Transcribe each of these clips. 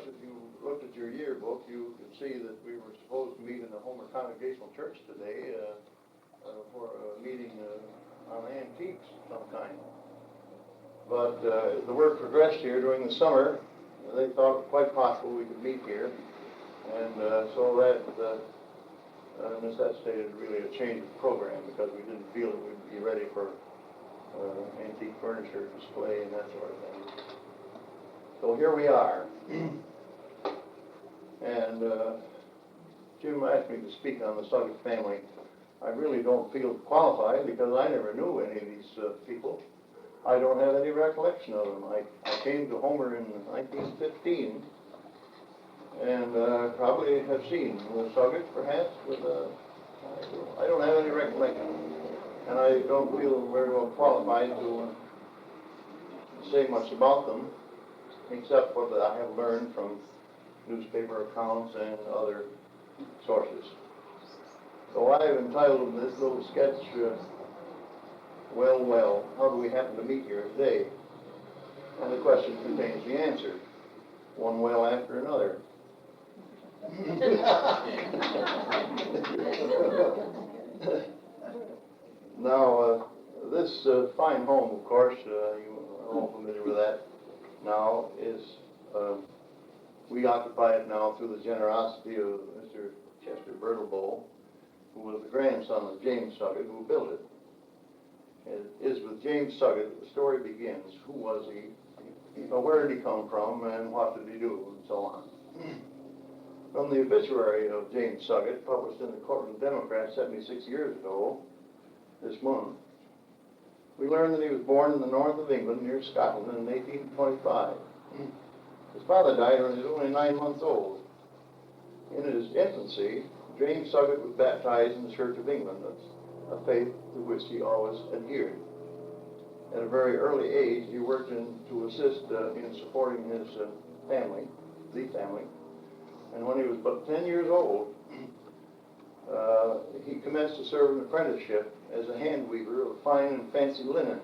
course, if you looked at your yearbook, you could see that we were supposed to meet in the Homer Congregational Church today for a meeting on antiques of some kind. But as the work progressed here during the summer, they thought it quite possible we could meet here. And so that necessitated really a change of program because we didn't feel that we'd be ready for antique furniture display and that sort of thing. So here we are. And Jim asked me to speak on the Suggett family. I really don't feel qualified because I never knew any of these people. I don't have any recollection of them. I came to Homer in 1915 and probably have seen the Suggetts perhaps, but I don't have any recollection. And I don't feel very well qualified to say much about them, except what I have learned from newspaper accounts and other sources. So I have entitled this little sketch, Well, how do we happen to meet here today? And the question contains the answer, one well after another. Now, this fine home, of course, you are all familiar with that now, is, we occupy it now through the generosity of Mr. Chester Bertlebow, who was the grandson of James Suggett, who built it. It is with James Suggett that the story begins. Who was he? Where did he come from, and what did he do, and so on. From the obituary of James Suggett, published in the Cortland Democrat 76 years ago, this month, we learn that he was born in the north of England, near Scotland, in 1825. His father died when he was only 9 months old. In his infancy, James Suggett was baptized in the Church of England, a faith to which he always adhered. At a very early age, he worked to assist in supporting his family, the family. And when he was but 10 years old, he commenced to serve an apprenticeship as a hand weaver of fine and fancy linen,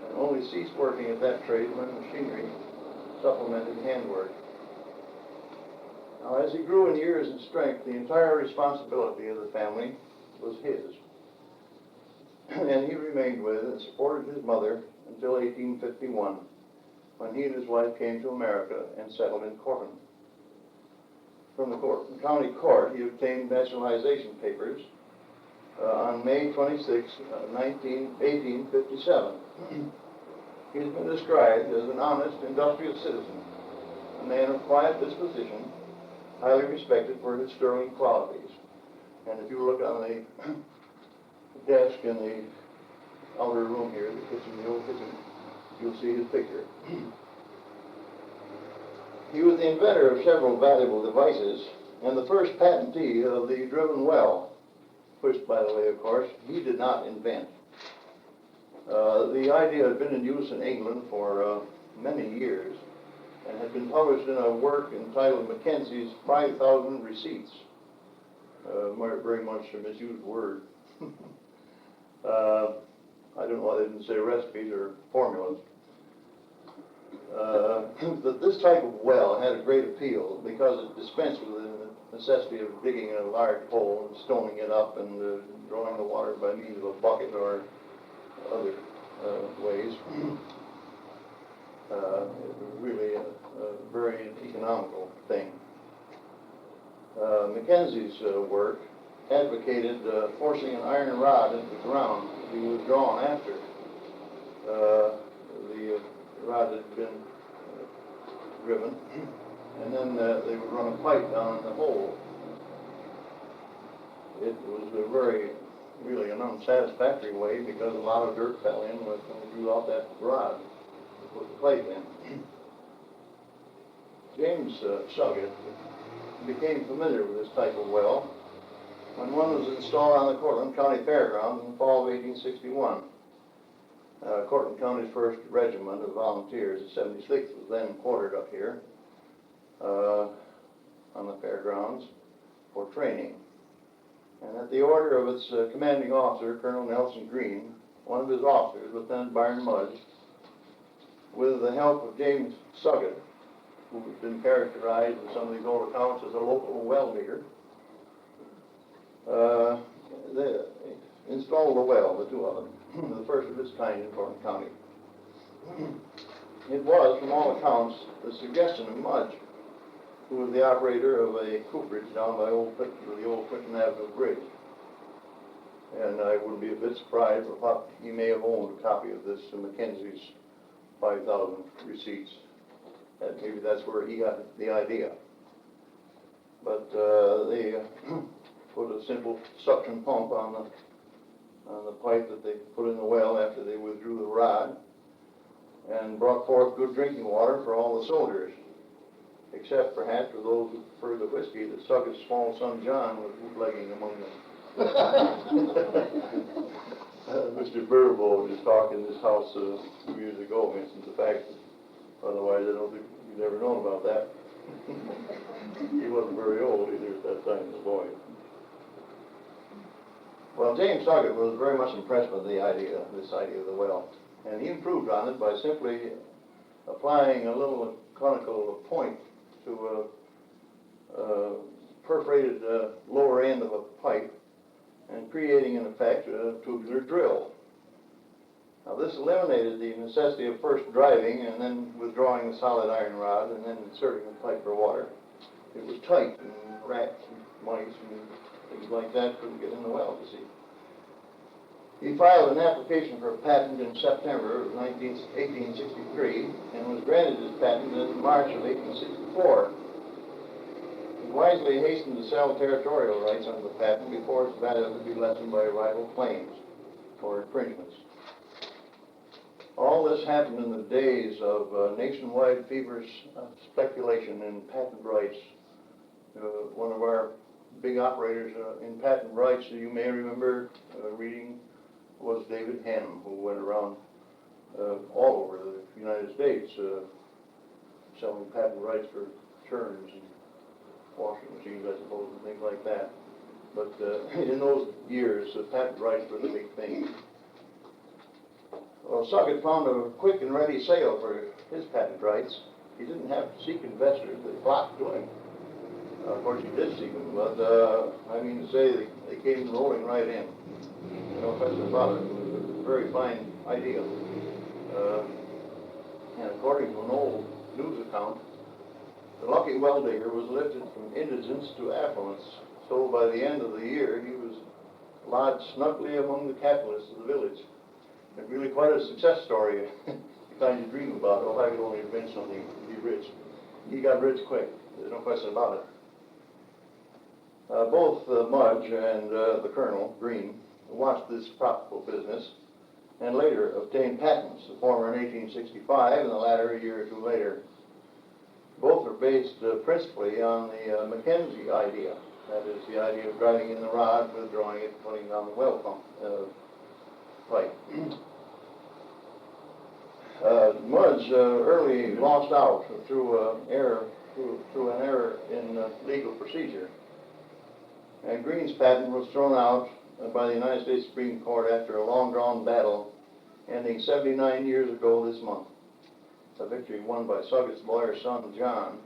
and only ceased working at that trade when machinery supplemented handwork. Now, as he grew in years and strength, the entire responsibility of the family was his. And he remained with and supported his mother until 1851, when he and his wife came to America and settled in Cortland. From the Cortland County Court, he obtained naturalization papers on May 26, 1857. He has been described as an honest, industrious citizen, a man of quiet disposition, highly respected for his sterling qualities. And if you look on the desk in the outer room here, the kitchen, the old kitchen, you'll see his picture. He was the inventor of several valuable devices and the first patentee of the driven well, which, by the way, of course, he did not invent. The idea had been in use in England for many years and had been published in a work entitled Mackenzie's 5,000 Receipts. Very much a misused word. I don't know why they didn't say recipes or formulas. But this type of well had a great appeal because it dispensed with the necessity of digging a large hole and stoning it up and drawing the water by means of a bucket or other ways. It was really a very economical thing. Mackenzie's work advocated forcing an iron rod into the ground to be withdrawn after the rod had been driven, and then they would run a pipe down in the hole. It was really an unsatisfactory way because a lot of dirt fell in when they drew out that rod to put the pipe in. James Suggett became familiar with this type of well when one was installed on the Cortland County Fairgrounds in the fall of 1861. Cortland County's 1st Regiment of Volunteers, the 76th, was then quartered up here on the fairgrounds for training. And at the order of its commanding officer, Colonel Nelson Green, one of his officers, Lieutenant Byron Mudge, with the help of James Suggett, who has been characterized in some of these old accounts as a local well digger, they installed a well, the two of them, the first of its kind in Cortland County. It was, from all accounts, the suggestion of Mudge, who was the operator of a cooperage down by the old Clinton Avenue Bridge. And I wouldn't be a bit surprised if he may have owned a copy of this Mackenzie's 5,000 receipts. Maybe that's where he got the idea. But they put a simple suction pump on the pipe that they put in the well after they withdrew the rod, and brought forth good drinking water for all the soldiers, except perhaps for those who preferred the whiskey that Suggett's small son John was bootlegging among them. Mr. Burbo just talked in this house a few years ago, mentioned the fact that otherwise I don't think you'd ever known about that. He wasn't very old either at that time, as a boy. Well, James Suggett was very much impressed with this idea of the well, and he improved on it by simply applying a little conical point to a perforated lower end of a pipe and creating, in effect, a tubular drill. Now, this eliminated the necessity of first driving and then withdrawing the solid iron rod and then inserting the pipe for water. It was tight, and rats and mice and things like that couldn't get in the well, you see. He filed an application for a patent in September of 1863 and was granted his patent in March of 1864. He wisely hastened to sell territorial rights under the patent before its value would be lessened by rival claims or infringements. All this happened in the days of nationwide feverish speculation in patent rights. One of our big operators in patent rights, you may remember reading, was David Henn, who went around all over the United States selling patent rights for churns and washing machines, I suppose, and things like that. But in those years, patent rights were the big thing. Well, Suggett found a quick and ready sale for his patent rights. He didn't have to seek investors. They flocked to him. Of course, he did seek them, but I mean to say they came rolling right in. No question about it. It was a very fine idea. And according to an old news account, the lucky well digger was lifted from indigence to affluence. So by the end of the year, he was lodged snugly among the capitalists of the village. It's really quite a success story. The kind you dream about. Oh, I could only invent something to be rich. He got rich quick. There's no question about it. Both Mudge and the Colonel, Green, watched this profitable business and later obtained patents, the former in 1865 and the latter a year or two later. Both are based principally on the Mackenzie idea. That is the idea of driving in the rod, withdrawing it, putting down the well pump pipe. Mudge early lost out through an error in legal procedure. And Green's patent was thrown out by the United States Supreme Court after a long-drawn battle ending 79 years ago this month. A victory won by Suggett's lawyer son, John,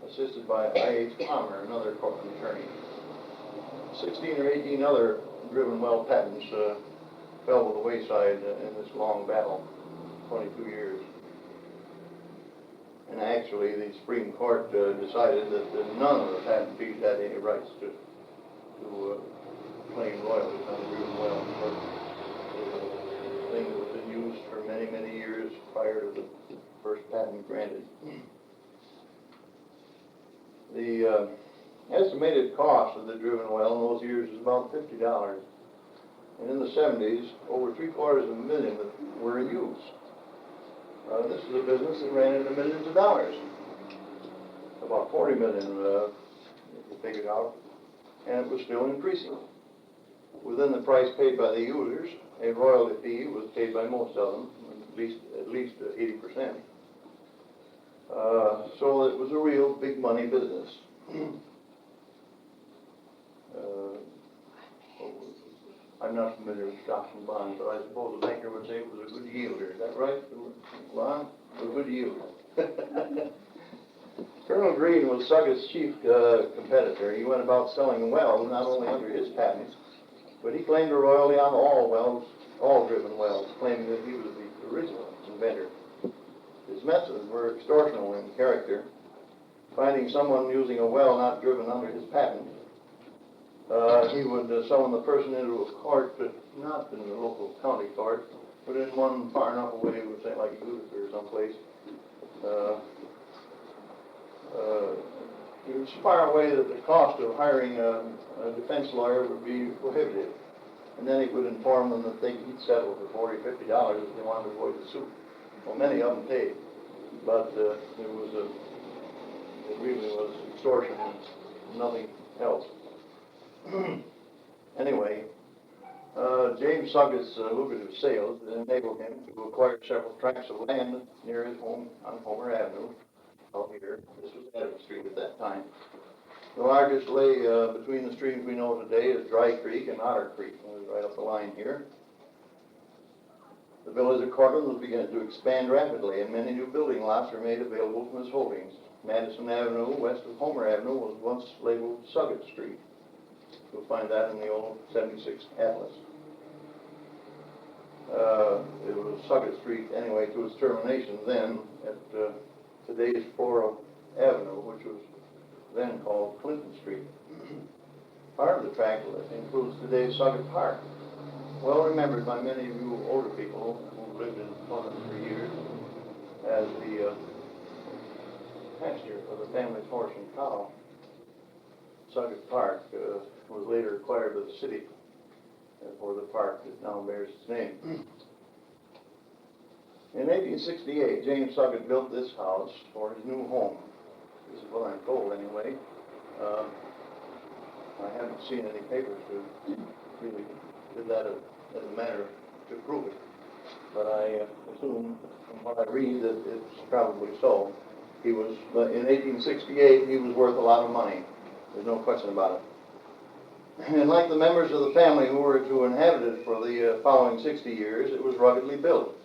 assisted by I.H. Palmer, another Cortland attorney. 16 or 18 other driven well patents fell to the wayside in this long battle, 22 years. And actually, the Supreme Court decided that none of the patentees had any rights to claim royalties on the driven well. The thing that had been used for many, many years prior to the first patent granted. The estimated cost of the driven well in those years was about $50. And in the 70s, over $750,000 were in use. This is a business that ran into millions of dollars. About $40 million, if you figured out, and it was still increasing. Within the price paid by the users, a royalty fee was paid by most of them, at least 80%. So it was a real big money business. I'm not familiar with stocks and bonds, but I suppose a banker would say it was a good yielder. Is that right, Lon? A good yielder. Colonel Green was Suggett's chief competitor. He went about selling wells not only under his patent, but he claimed a royalty on all wells, all driven wells, claiming that he was the original inventor. His methods were extortional in character. Finding someone using a well not driven under his patent, he would summon the person into a court, but not in the local county court, but in one far enough away, we would say like Utica or someplace. It was far away that the cost of hiring a defense lawyer would be prohibitive. And then he would inform them that he'd settle for $40, $50 if they wanted to avoid the suit. Well, many of them paid, but it really was extortion and nothing else. Anyway, James Suggett's lucrative sales enabled him to acquire several tracts of land near his home on Homer Avenue, out here. This was Adams Street at that time. The largest lay between the streams we know today is Dry Creek and Otter Creek, right up the line here. The village of Cortland was beginning to expand rapidly, and many new building lots were made available from his holdings. Madison Avenue, west of Homer Avenue, was once labeled Suggett Street. You'll find that in the old 76 Atlas. It was Suggett Street, anyway, to its termination then at today's Floral Avenue, which was then called Clinton Street. Part of the tract includes today's Suggett Park, well remembered by many of you older people who lived in Clinton for years as the pasture for the family's horse and cow. Suggett Park was later acquired by the city for the park that now bears its name. In 1868, James Suggett built this house for his new home. This is what I'm told anyway. I haven't seen any papers to really did that as a matter to prove it. But I assume from what I read that it's probably so. He was, in 1868, he was worth a lot of money. There's no question about it. And like the members of the family who were to inhabit it for the following 60 years, it was ruggedly built.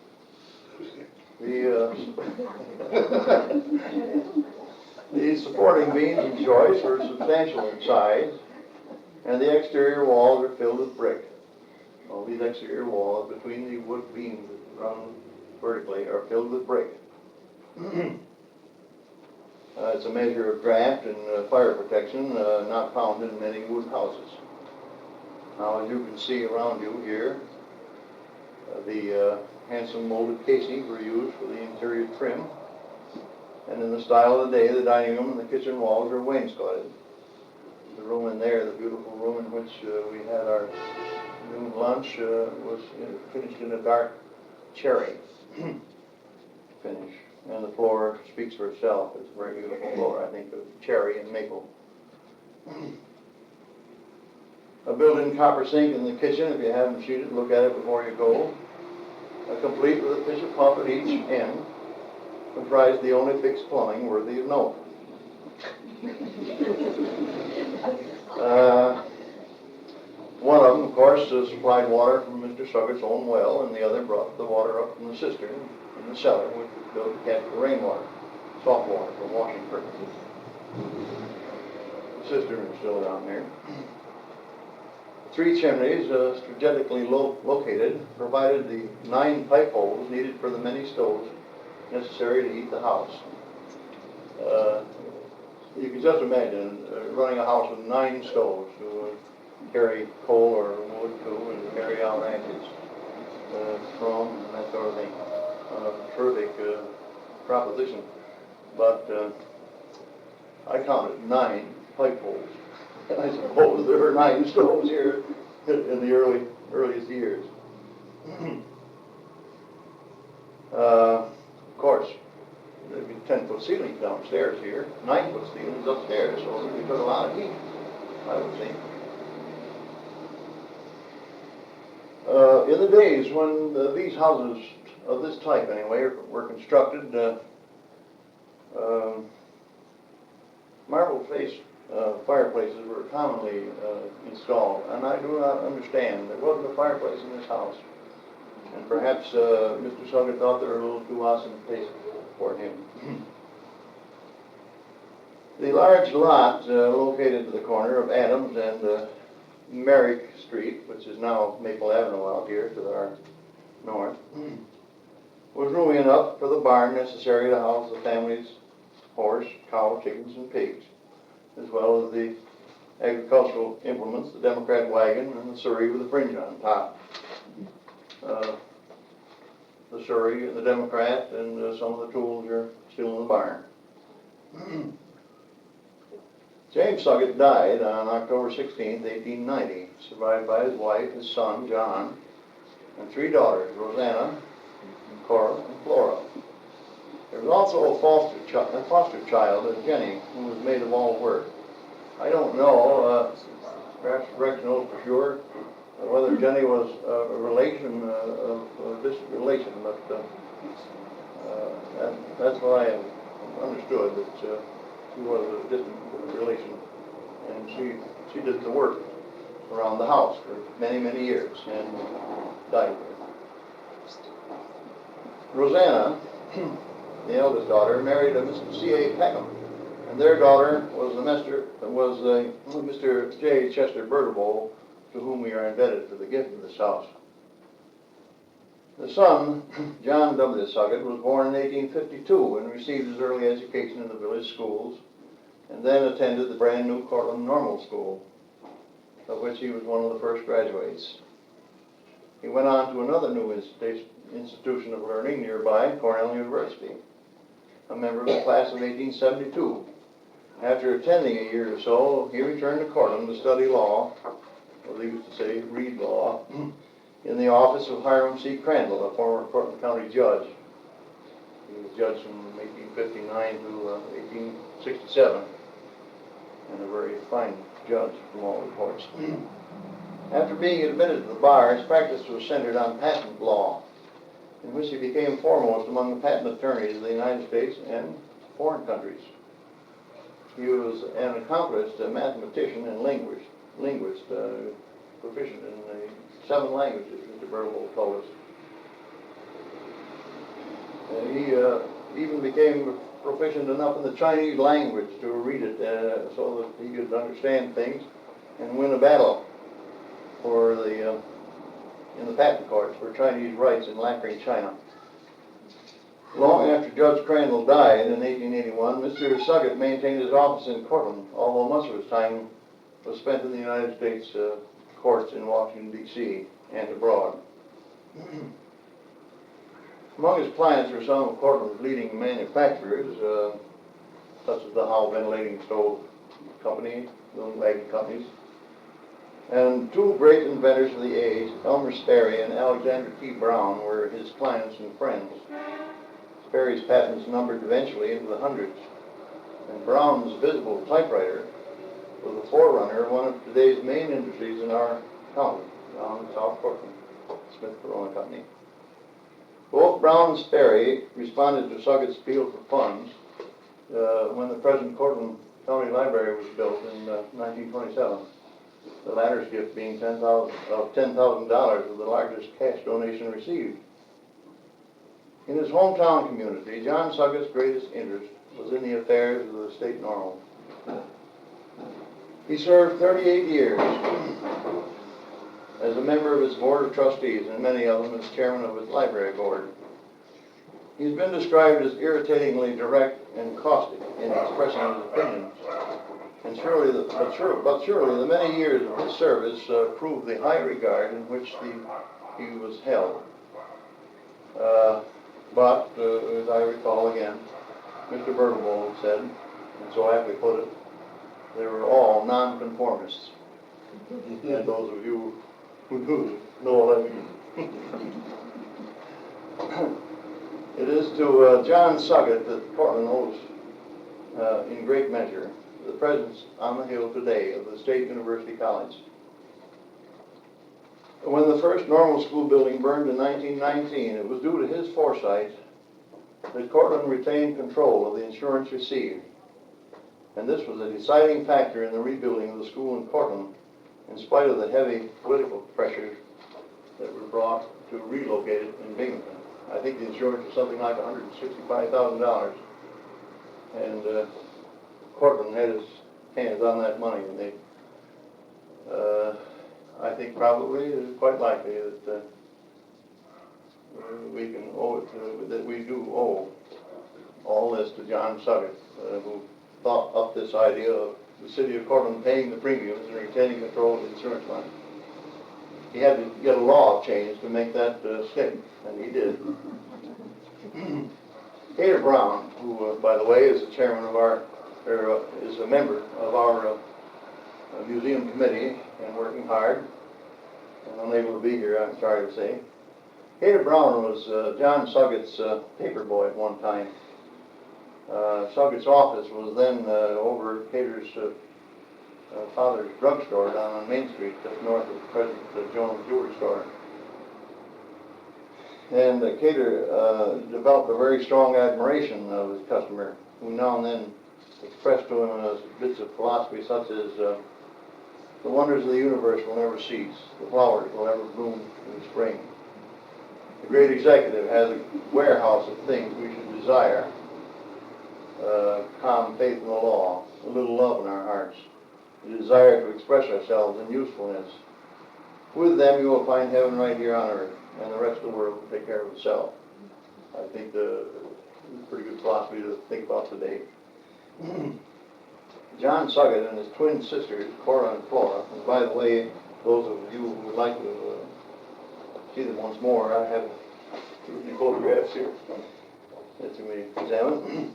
The supporting beams and joists were substantial in size, and the exterior walls are filled with brick. All these exterior walls between the wood beams that run vertically are filled with brick. It's a measure of draft and fire protection not found in many wood houses. Now, as you can see around you here, the handsome molded casings were used for the interior trim. And in the style of the day, the dining room and the kitchen walls are wainscoted. The room in there, the beautiful room in which we had our noon lunch, was finished in a dark cherry finish. And the floor speaks for itself. It's a very beautiful floor, I think, of cherry and maple. A built-in copper sink in the kitchen. If you haven't seen it, look at it before you go. Complete with a pitcher pump at each end. Comprised the only fixed plumbing worthy of note. One of them, of course, supplied water from Mr. Suggett's own well, and the other brought the water up from the cistern in the cellar, which was built to catch the rainwater, soft water for washing purposes. The cistern is still down there. 3 chimneys, strategically located, provided the 9 pipe holes needed for the many stoves necessary to heat the house. You can just imagine running a house with 9 stoves to carry coal or wood to and carry out ashes from and that sort of thing. Terrific proposition. But I counted 9 pipe holes. I suppose there were 9 stoves here in the earliest years. Of course, there'd be 10-foot ceilings downstairs here, 9-foot ceilings upstairs, so we took a lot of heat, I would think. In the days when these houses of this type, anyway, were constructed, marble face fireplaces were commonly installed, and I do not understand. There wasn't a fireplace in this house, and perhaps Mr. Suggett thought they were a little too ostentatious for him. The large lot located at the corner of Adams and Merrick Street, which is now Maple Avenue out here to our north, was roomy enough for the barn necessary to house the family's horse, cow, chickens, and pigs, as well as the agricultural implements, the Democrat wagon and the surrey with a fringe on top. The surrey and the Democrat and some of the tools are still in the barn. James Suggett died on October 16, 1890, survived by his wife, his son, John, and 3 daughters, Rosanna, Cora, and Flora. There was also a foster child, Jenny, who was maid of all work. I don't know, perhaps Rex knows for sure, whether Jenny was a relation, a distant relation, but that's what I have understood, that she was a distant relation. And she did the work around the house for many, many years and died there. Rosanna, the eldest daughter, married a Mr. C.A. Peckham, and their daughter was Mr. J. Chester Bertable, to whom we are indebted for the gift of this house. The son, John W. Suggett, was born in 1852 and received his early education in the village schools, and then attended the brand new Cortland Normal School, of which he was one of the first graduates. He went on to another new institution of learning nearby, Cornell University, a member of the class of 1872. After attending a year or so, he returned to Cortland to study law, or they used to say read law, in the office of Hiram C. Crandall, a former Cortland County judge. He was judge from 1859 to 1867, and a very fine judge from all reports. After being admitted to the bar, his practice was centered on patent law, in which he became foremost among the patent attorneys of the United States and foreign countries. He was an accomplished mathematician and linguist, proficient in 7 languages, Mr. Bertable told us. He even became proficient enough in the Chinese language to read it so that he could understand things and win a battle for in the patent courts for Chinese rights in lacquering China. Long after Judge Crandall died in 1881, Mr. Suggett maintained his office in Cortland, although much of his time was spent in the United States courts in Washington, D.C. and abroad. Among his clients were some of Cortland's leading manufacturers, such as the Howe Ventilating Stove Company, the wagon companies, and 2 great inventors of the age, Elmer Sperry and Alexander T. Brown, were his clients and friends. Sperry's patents numbered eventually into the hundreds, and Brown's visible typewriter was the forerunner of one of today's main industries in our county, down in South Cortland, Smith Corona Company. Both Brown and Sperry responded to Suggett's appeal for funds when the present Cortland County Library was built in 1927. The latter's gift being $10,000 of the largest cash donation received. In his hometown community, John Suggett's greatest interest was in the affairs of the state normal. He served 38 years as a member of its board of trustees, and many of them as chairman of its library board. He's been described as irritatingly direct and caustic in expressing his opinions, and surely the many years of his service proved the high regard in which he was held. But, as I recall again, Mr. Bertable said, and so aptly put it, they were all nonconformists. And those of you who know what I mean. It is to John Suggett that Cortland owes, in great measure, the presence on the Hill today of the State University College. When the first normal school building burned in 1919, it was due to his foresight that Cortland retained control of the insurance received. And this was a deciding factor in the rebuilding of the school in Cortland, in spite of the heavy political pressures that were brought to relocate it in Binghamton. I think the insurance was something like $165,000. And Cortland had his hands on that money, and they, I think probably it's quite likely that we can owe it, that we do owe all this to John Suggett, who thought up this idea of the city of Cortland paying the premiums and retaining control of the insurance money. He had to get a law changed to make that stick, and he did. Gator Brown, who, by the way, is the chairman of our, or is a member of our museum committee and working hard, and unable to be here, I'm sorry to say. Gator Brown was John Suggett's paper boy at one time. Suggett's office was then over Cater's father's drugstore down on Main Street, just north of the present Jones Jewelry Store. And Cater developed a very strong admiration of his customer, who now and then expressed to him bits of philosophy such as, the wonders of the universe will never cease, the flowers will never bloom in spring. The great executive has a warehouse of things we should desire, calm faith in the law, a little love in our hearts, the desire to express ourselves in usefulness. With them you will find heaven right here on earth, and the rest of the world will take care of itself. I think it's a pretty good philosophy to think about today. John Suggett and his twin sisters, Cora and Flora, and by the way, those of you who would like to see them once more, I have the photographs here that you may examine.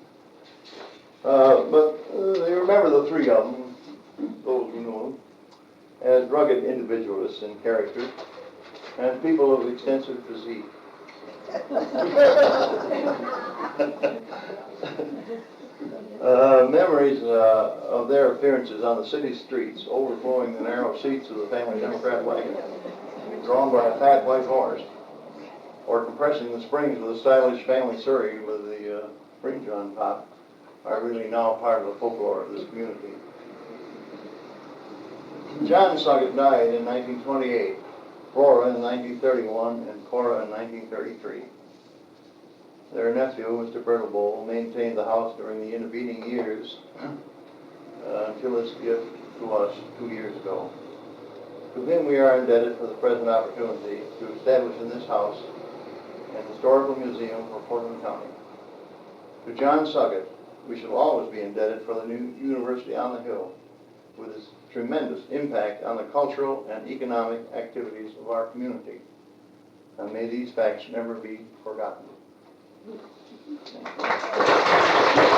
But they remember the three of them, those who know them, as rugged individualists in character and people of extensive physique. Memories of their appearances on the city streets, overflowing the narrow seats of the family Democrat wagon, drawn by a fat white horse, or compressing the springs of the stylish family Surrey with the fringe on top, are really now part of the folklore of this community. John Suggett died in 1928, Flora in 1931, and Cora in 1933. Their nephew, Mr. Bertlebull, maintained the house during the intervening years until his gift to us 2 years ago. To him we are indebted for the present opportunity to establish in this house an historical museum for Cortland County. To John Suggett, we shall always be indebted for the new university on the hill, with its tremendous impact on the cultural and economic activities of our community. And may these facts never be forgotten. Thank you.